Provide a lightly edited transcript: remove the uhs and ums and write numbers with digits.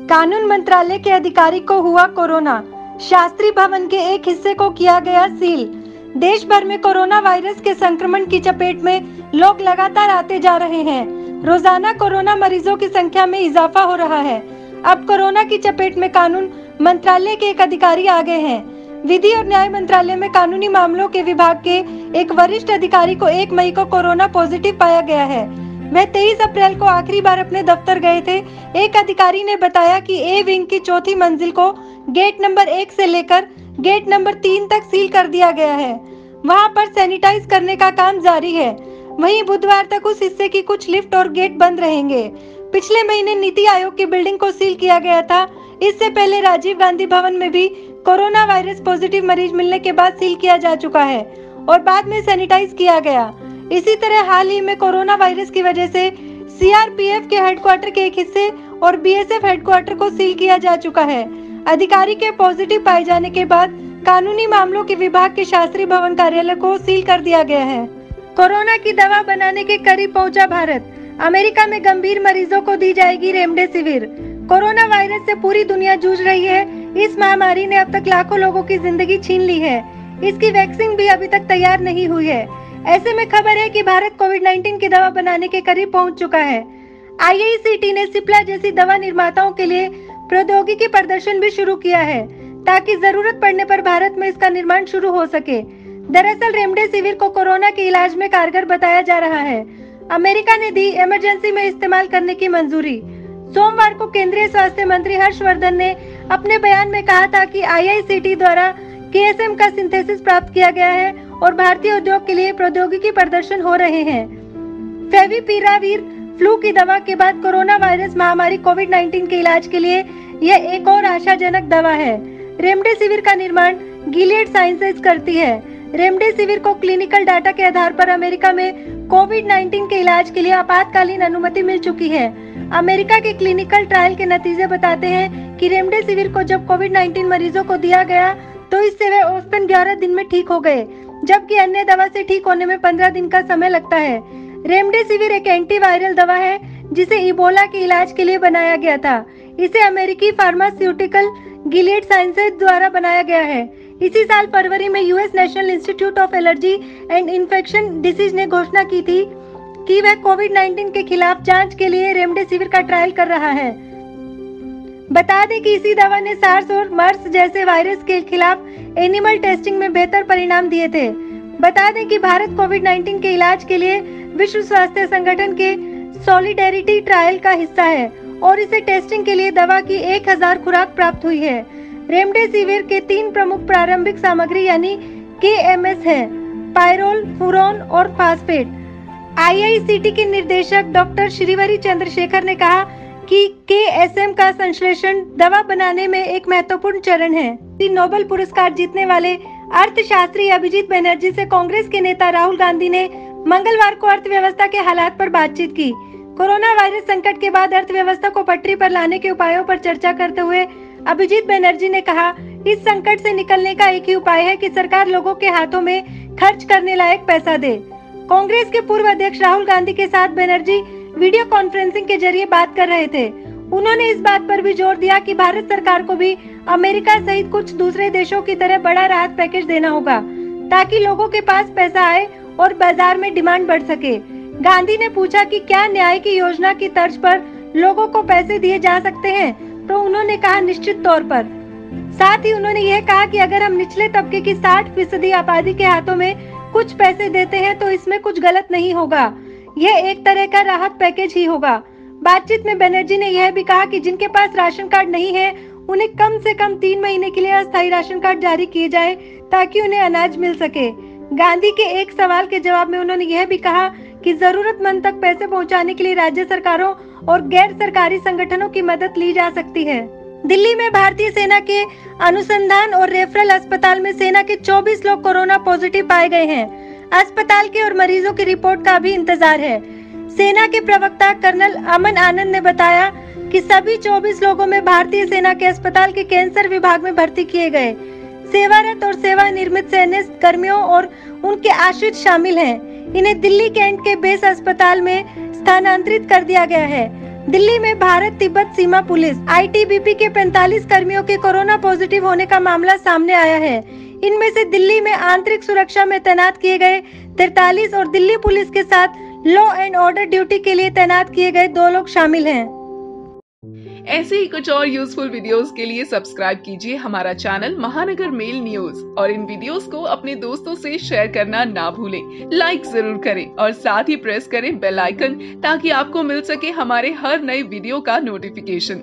कानून मंत्रालय के अधिकारी को हुआ कोरोना, शास्त्री भवन के एक हिस्से को किया गया सील। देश भर में कोरोना वायरस के संक्रमण की चपेट में लोग लगातार आते जा रहे हैं। रोजाना कोरोना मरीजों की संख्या में इजाफा हो रहा है। अब कोरोना की चपेट में कानून मंत्रालय के एक अधिकारी आ गए हैं। विधि और न्याय मंत्रालय में कानूनी मामलों के विभाग के एक वरिष्ठ अधिकारी को 1 मई को कोरोना पॉजिटिव पाया गया है। वह 23 अप्रैल को आखिरी बार अपने दफ्तर गए थे। एक अधिकारी ने बताया कि ए विंग की चौथी मंजिल को गेट नंबर 1 से लेकर गेट नंबर 3 तक सील कर दिया गया है। वहां पर सैनिटाइज करने का काम जारी है। वहीं बुधवार तक उस हिस्से की कुछ लिफ्ट और गेट बंद रहेंगे। पिछले महीने नीति आयोग की बिल्डिंग को सील किया गया था। इससे पहले राजीव गांधी भवन में भी कोरोना वायरस पॉजिटिव मरीज मिलने के बाद सील किया जा चुका है और बाद में सैनिटाइज किया गया। इसी तरह हाल ही में कोरोना वायरस की वजह से सीआरपीएफ के हेडक्वार्टर के एक हिस्से और बीएसएफ हेडक्वार्टर को सील किया जा चुका है। अधिकारी के पॉजिटिव पाए जाने के बाद कानूनी मामलों के विभाग के शास्त्री भवन कार्यालय को सील कर दिया गया है। कोरोना की दवा बनाने के करीब पहुंचा भारत। अमेरिका में गंभीर मरीजों को दी जाएगी रेमडेसिविर। कोरोना वायरस से पूरी दुनिया जूझ रही है। इस महामारी ने अब तक लाखों लोगों की जिंदगी छीन ली है। इसकी वैक्सीन भी अभी तक तैयार नहीं हुई है। ऐसे में खबर है कि भारत कोविड-19 की दवा बनाने के करीब पहुंच चुका है। आईआईसीटी ने सिप्ला जैसी दवा निर्माताओं के लिए प्रौद्योगिकी प्रदर्शन भी शुरू किया है ताकि जरूरत पड़ने पर भारत में इसका निर्माण शुरू हो सके। दरअसल रेमडेसिविर को कोरोना के इलाज में कारगर बताया जा रहा है। अमेरिका ने दी इमरजेंसी में इस्तेमाल करने की मंजूरी। सोमवार को केंद्रीय स्वास्थ्य मंत्री हर्षवर्धन ने अपने बयान में कहा था कि आईआईसीटी द्वारा केएसएम का सिंथेसिस प्राप्त किया गया है और भारतीय उद्योग के लिए प्रौद्योगिकी प्रदर्शन हो रहे हैं। फेविपिराविर फ्लू की दवा के बाद कोरोना वायरस महामारी कोविड-19 के इलाज के लिए यह एक और आशाजनक दवा है। रेमडेसिविर का निर्माण गिलियड साइंसेज करती है। रेमडेसिविर को क्लिनिकल डाटा के आधार पर अमेरिका में कोविड-19 के इलाज के लिए आपातकालीन अनुमति मिल चुकी है। अमेरिका के क्लिनिकल ट्रायल के नतीजे बताते हैं कि रेमडेसिविर को जब कोविड-19 मरीजों को दिया गया तो इससे वे औसतन 11 दिन में ठीक हो गए, जबकि अन्य दवा से ठीक होने में 15 दिन का समय लगता है। रेमडेसिविर एक एंटीवायरल दवा है जिसे इबोला के इलाज के लिए बनाया गया था। इसे अमेरिकी फार्मास्यूटिकल गिलियड साइंसेज द्वारा बनाया गया है। इसी साल फरवरी में US national institute of allergy and infection disease ने घोषणा की थी कि वह कोविड-19 के खिलाफ जांच के लिए रेमडेसिविर का ट्रायल कर रहा है। बता दें कि इसी दवा ने सार्स और मर्स जैसे वायरस के खिलाफ एनिमल टेस्टिंग में बेहतर परिणाम दिए थे। बता दें कि भारत कोविड-19 के इलाज के लिए विश्व स्वास्थ्य संगठन के सॉलिडेरिटी ट्रायल का हिस्सा है और इसे टेस्टिंग के लिए दवा की 1000 खुराक प्राप्त हुई है। रेमडेसिविर के 3 प्रमुख प्रारंभिक सामग्री यानी केएमएस है, पायरोल, फुरोन और फास्फेट। आईआईसीटी के निर्देशक डॉक्टर श्रीवरी चंद्रशेखर ने कहा कि केएसएम का संश्लेषण दवा बनाने में एक महत्वपूर्ण चरण है। नोबेल पुरस्कार जीतने वाले अर्थशास्त्री अभिजीत बनर्जी से कांग्रेस के नेता राहुल गांधी ने मंगलवार को अर्थव्यवस्था के हालात पर बातचीत की। कोरोना वायरस संकट के बाद अर्थव्यवस्था को पटरी पर लाने के उपायों पर चर्चा करते हुए अभिजीत बनर्जी ने कहा, इस संकट से निकलने का एक ही उपाय है कि सरकार लोगों के हाथों में खर्च करने लायक पैसा दे। कांग्रेस के पूर्व अध्यक्ष राहुल गांधी के साथ बनर्जी वीडियो कॉन्फ्रेंसिंग के जरिए बात कर रहे थे। उन्होंने इस बात पर भी जोर दिया कि भारत सरकार को भी अमेरिका सहित कुछ दूसरे देशों की तरह बड़ा राहत पैकेज देना होगा ताकि लोगों के पास पैसा आए और बाजार में डिमांड बढ़ सके। गांधी ने पूछा कि क्या न्याय की योजना की तर्ज पर लोगों को पैसे दिए जा सकते हैं, तो उन्होंने कहा निश्चित तौर पर। साथ ही उन्होंने यह कहा कि अगर हम निचले तबके की 60% आबादी के हाथों में कुछ पैसे देते हैं तो इसमें कुछ गलत नहीं होगा। यह एक तरह का राहत पैकेज ही होगा। बातचीत में बनर्जी ने यह भी कहा कि जिनके पास राशन कार्ड नहीं है उन्हें कम से कम 3 महीने के लिए अस्थायी राशन कार्ड जारी किए जाए ताकि उन्हें अनाज मिल सके। गांधी के एक सवाल के जवाब में उन्होंने यह भी कहा कि जरूरतमंद तक पैसे पहुंचाने के लिए राज्य सरकारों और गैर सरकारी संगठनों की मदद ली जा सकती है। दिल्ली में भारतीय सेना के अनुसंधान और रेफरल अस्पताल में सेना के 24 लोग कोरोना पॉजिटिव पाए गए हैं। अस्पताल के और मरीजों की रिपोर्ट का भी इंतजार है। सेना के प्रवक्ता कर्नल अमन आनंद ने बताया कि सभी 24 लोगों में भारतीय सेना के अस्पताल के कैंसर विभाग में भर्ती किए गए सेवारत और सेवानिवृत्त सैन्य कर्मियों और उनके आश्रित शामिल हैं। इन्हें दिल्ली कैंट के बेस अस्पताल में स्थानांतरित कर दिया गया है। दिल्ली में भारत तिब्बत सीमा पुलिस ITBP के 45 कर्मियों के कोरोना पॉजिटिव होने का मामला सामने आया है। इनमें से दिल्ली में आंतरिक सुरक्षा में तैनात किए गए 43 और दिल्ली पुलिस के साथ लॉ एंड ऑर्डर ड्यूटी के लिए तैनात किए गए 2 लोग शामिल हैं। ऐसे ही कुछ और यूजफुल वीडियोस के लिए सब्सक्राइब कीजिए हमारा चैनल महानगर मेल न्यूज और इन वीडियोस को अपने दोस्तों से शेयर करना ना भूलें। लाइक जरूर करें और साथ ही प्रेस करें बेल आइकन ताकि आपको मिल सके हमारे हर नए वीडियो का नोटिफिकेशन।